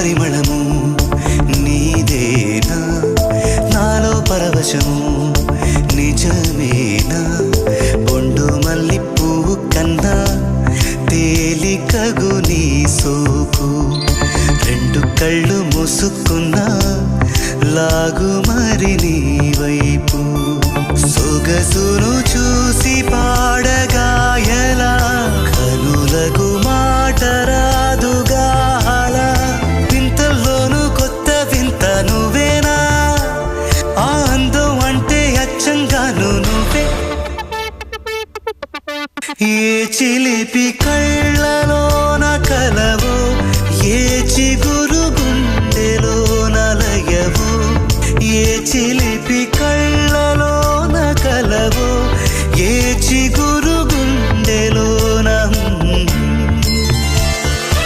పరిమళము నీదేనా నాలో పరవశము నిజమేనా బొండు మల్లి పువ్వు కన్నా తేలికగు నీ సోకు రెండు కళ్ళు మూసుకున్నా లాగు మరి నీ వైపు సొగసును చూసి పాడగాయలా కనులకు మాట రాదుగా అలా వింతల్లోనూ కొత్త వింత నువ్వేనా ఆ అందం అంటే అచ్చంగాను నువ్వే ఏ చిలిపి కళ్ళు